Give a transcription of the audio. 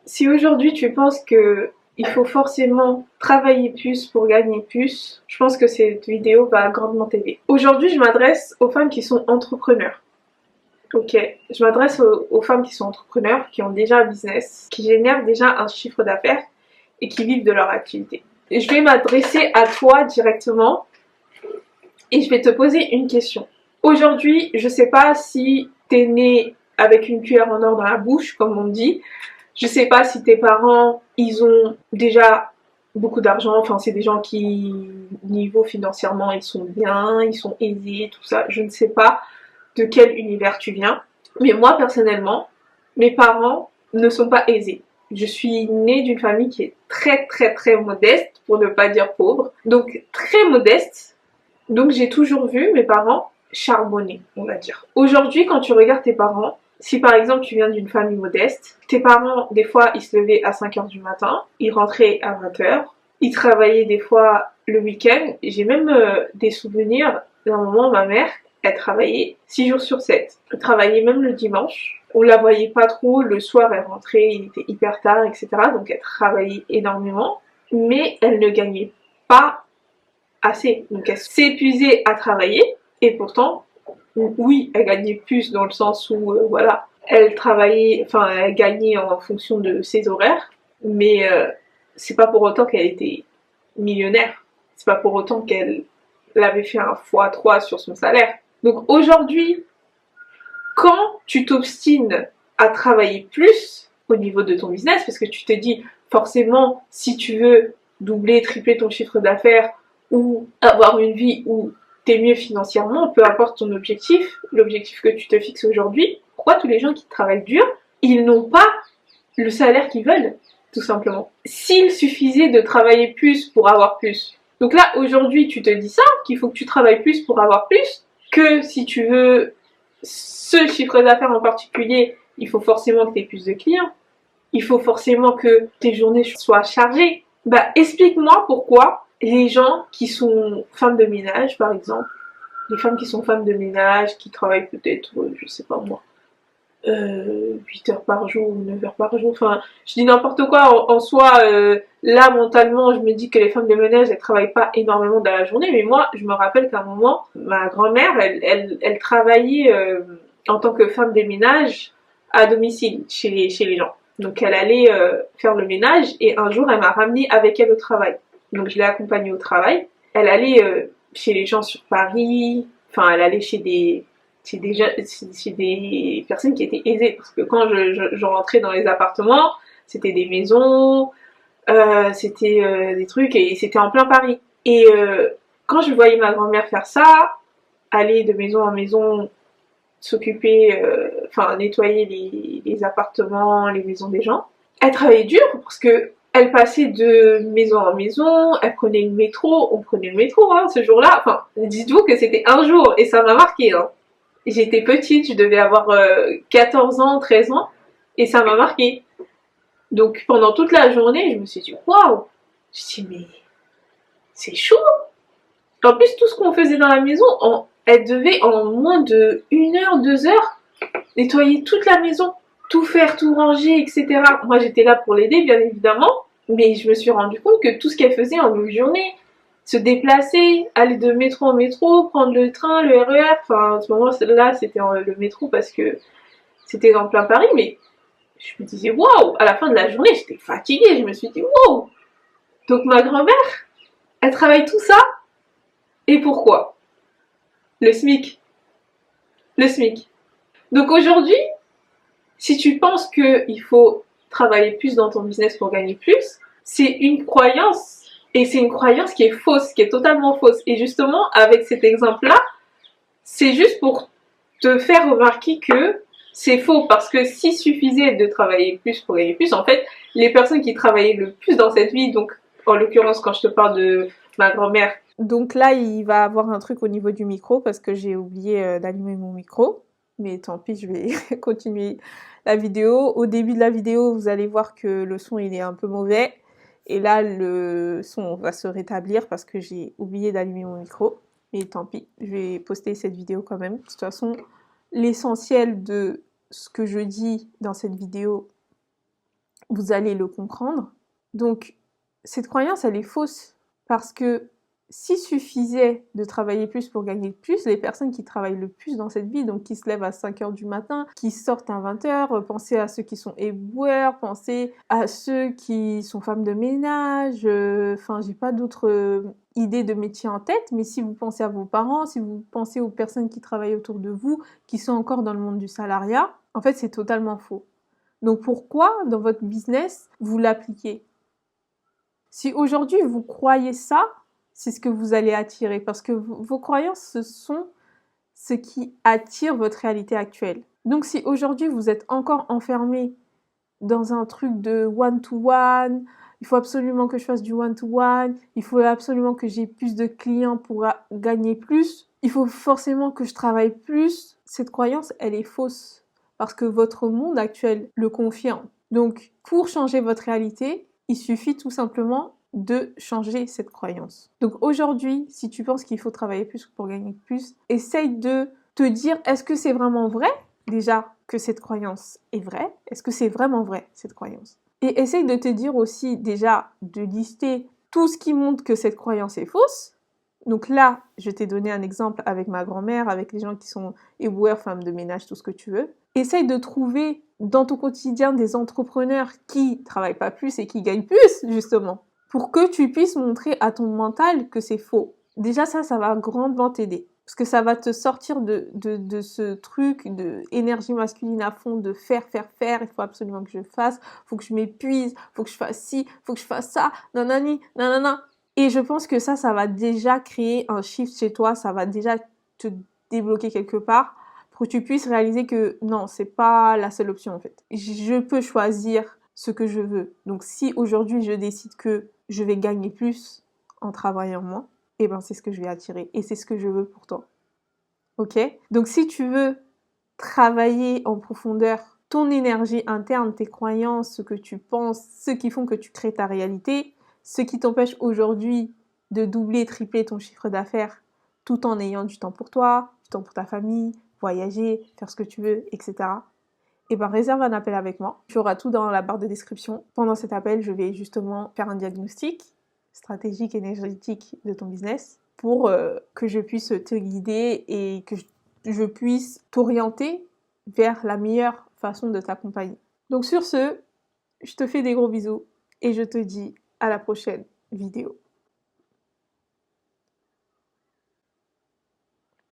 Si aujourd'hui tu penses que il faut forcément travailler plus pour gagner plus, je pense que cette vidéo va grandement t'aider. Aujourd'hui, je m'adresse aux femmes qui sont entrepreneurs. Ok, je m'adresse aux femmes qui sont entrepreneurs, qui ont déjà un business, qui génèrent déjà un chiffre d'affaires et qui vivent de leur activité. Et je vais m'adresser à toi directement et je vais te poser une question. Aujourd'hui, je sais pas si t'es né avec une cuillère en or dans la bouche, comme on dit. Je sais pas si tes parents, ils ont déjà beaucoup d'argent, enfin c'est des gens qui, niveau financièrement, ils sont bien, ils sont aisés, tout ça. Je ne sais pas de quel univers tu viens. Mais moi, personnellement, mes parents ne sont pas aisés. Je suis née d'une famille qui est très très très modeste, pour ne pas dire pauvre. Donc très modeste. Donc j'ai toujours vu mes parents charbonner, on va dire. Aujourd'hui, quand tu regardes tes parents, si par exemple tu viens d'une famille modeste, tes parents, des fois, ils se levaient à 5 heures du matin, ils rentraient à 20 heures, ils travaillaient des fois le week-end. J'ai même des souvenirs d'un moment, ma mère, elle travaillait 6 jours sur 7. Elle travaillait même le dimanche. On la voyait pas trop, le soir elle rentrait, il était hyper tard, etc. Donc elle travaillait énormément, mais elle ne gagnait pas assez. Donc elle s'épuisait à travailler, et pourtant, oui, elle gagnait plus dans le sens où, voilà, elle travaillait, enfin, elle gagnait en fonction de ses horaires, mais c'est pas pour autant qu'elle était millionnaire. C'est pas pour autant qu'elle avait fait un x3 sur son salaire. Donc aujourd'hui, quand tu t'obstines à travailler plus au niveau de ton business, parce que tu te dis forcément, si tu veux doubler, tripler ton chiffre d'affaires ou avoir une vie où t'es mieux financièrement, peu importe ton objectif, l'objectif que tu te fixes aujourd'hui, pourquoi tous les gens qui travaillent dur, ils n'ont pas le salaire qu'ils veulent, tout simplement. S'il suffisait de travailler plus pour avoir plus. Donc là, aujourd'hui, tu te dis ça, qu'il faut que tu travailles plus pour avoir plus, que si tu veux ce chiffre d'affaires en particulier, il faut forcément que tu aies plus de clients. Il faut forcément que tes journées soient chargées. Bah, explique-moi pourquoi les gens qui sont femmes de ménage, par exemple, les femmes qui sont femmes de ménage, qui travaillent peut-être, je sais pas moi, 8 heures par jour ou 9 heures par jour, enfin, je dis n'importe quoi, en soi, là, mentalement, je me dis que les femmes de ménage, elles travaillent pas énormément dans la journée, mais moi, je me rappelle qu'à un moment, ma grand-mère, elle travaillait en tant que femme de ménage à domicile, chez les gens. Donc, elle allait faire le ménage, et un jour, elle m'a ramenée avec elle au travail. Donc, je l'ai accompagnée au travail. Elle allait chez les gens sur Paris, enfin, elle allait chez des personnes qui étaient aisées, parce que quand je rentrais dans les appartements, c'était des maisons, c'était des trucs, et c'était en plein Paris. Et quand je voyais ma grand-mère faire ça, aller de maison en maison, s'occuper, enfin nettoyer les appartements, les maisons des gens, elle travaillait dur parce que elle passait de maison en maison, elle prenait le métro, on prenait le métro hein, ce jour-là, enfin dites-vous que c'était un jour et ça m'a marqué hein. J'étais petite, je devais avoir 14 ans, 13 ans, et ça m'a marqué. Donc pendant toute la journée, je me suis dit, waouh! Je me suis dit, mais c'est chaud! En plus, tout ce qu'on faisait dans la maison, elle devait en moins de 1 heure, 2 heures, nettoyer toute la maison, tout faire, tout ranger, etc. Moi, j'étais là pour l'aider, bien évidemment, mais je me suis rendu compte que tout ce qu'elle faisait en une journée, se déplacer, aller de métro en métro, prendre le train, le RER, enfin, à ce moment-là, c'était le métro parce que c'était en plein Paris, mais je me disais, waouh, à la fin de la journée, j'étais fatiguée, je me suis dit, waouh. Donc ma grand-mère, elle travaille tout ça, et pourquoi? Le SMIC. Le SMIC. Donc aujourd'hui, si tu penses qu'il faut travailler plus dans ton business pour gagner plus, c'est une croyance. Et c'est une croyance qui est fausse, qui est totalement fausse. Et justement, avec cet exemple-là, c'est juste pour te faire remarquer que c'est faux. Parce que s'il suffisait de travailler plus pour gagner plus, en fait, les personnes qui travaillaient le plus dans cette vie, donc en l'occurrence quand je te parle de ma grand-mère. Donc là, il va avoir un truc au niveau du micro parce que j'ai oublié d'allumer mon micro. Mais tant pis, je vais continuer la vidéo. Au début de la vidéo, vous allez voir que le son il est un peu mauvais. Et là, le son va se rétablir parce que j'ai oublié d'allumer mon micro. Mais tant pis, je vais poster cette vidéo quand même. De toute façon, l'essentiel de ce que je dis dans cette vidéo, vous allez le comprendre. Donc, cette croyance, elle est fausse parce que s'il suffisait de travailler plus pour gagner plus, les personnes qui travaillent le plus dans cette vie, donc qui se lèvent à 5 heures du matin, qui sortent à 20 heures, pensez à ceux qui sont éboueurs, pensez à ceux qui sont femmes de ménage, enfin, j'ai pas d'autres idées de métier en tête, mais si vous pensez à vos parents, si vous pensez aux personnes qui travaillent autour de vous, qui sont encore dans le monde du salariat, en fait, c'est totalement faux. Donc pourquoi, dans votre business, vous l'appliquez? Si aujourd'hui vous croyez ça, c'est ce que vous allez attirer parce que vos croyances, ce sont ce qui attire votre réalité actuelle. Donc si aujourd'hui vous êtes encore enfermé dans un truc de one-to-one, il faut absolument que je fasse du one-to-one, il faut absolument que j'ai plus de clients pour gagner plus, il faut forcément que je travaille plus, cette croyance, elle est fausse parce que votre monde actuel le confirme. Donc pour changer votre réalité, il suffit tout simplement de changer cette croyance. Donc aujourd'hui, si tu penses qu'il faut travailler plus pour gagner plus, essaye de te dire, est-ce que c'est vraiment vrai déjà que cette croyance est vraie? Est-ce que c'est vraiment vrai cette croyance? Et essaye de te dire aussi déjà de lister tout ce qui montre que cette croyance est fausse. Donc là, je t'ai donné un exemple avec ma grand-mère, avec les gens qui sont éboueurs, femmes de ménage, tout ce que tu veux. Essaye de trouver dans ton quotidien des entrepreneurs qui travaillent pas plus et qui gagnent plus, justement, pour que tu puisses montrer à ton mental que c'est faux. Déjà ça va grandement t'aider. Parce que ça va te sortir de ce truc de énergie masculine à fond, de faire, il faut absolument que je fasse, faut que je m'épuise, faut que je fasse ci, faut que je fasse ça, nanani, nanana. Et je pense que ça va déjà créer un shift chez toi, ça va déjà te débloquer quelque part pour que tu puisses réaliser que non, c'est pas la seule option en fait. Je peux choisir ce que je veux. Donc si aujourd'hui je décide que je vais gagner plus en travaillant moins, et ben c'est ce que je vais attirer et c'est ce que je veux pour toi. Ok? Donc si tu veux travailler en profondeur ton énergie interne, tes croyances, ce que tu penses, ce qui font que tu crées ta réalité, ce qui t'empêche aujourd'hui de doubler, tripler ton chiffre d'affaires tout en ayant du temps pour toi, du temps pour ta famille, voyager, faire ce que tu veux, etc. Et ben réserve un appel avec moi. Tu auras tout dans la barre de description. Pendant cet appel, je vais justement faire un diagnostic stratégique, énergétique de ton business pour que je puisse te guider et que je puisse t'orienter vers la meilleure façon de t'accompagner. Donc sur ce, je te fais des gros bisous et je te dis à la prochaine vidéo.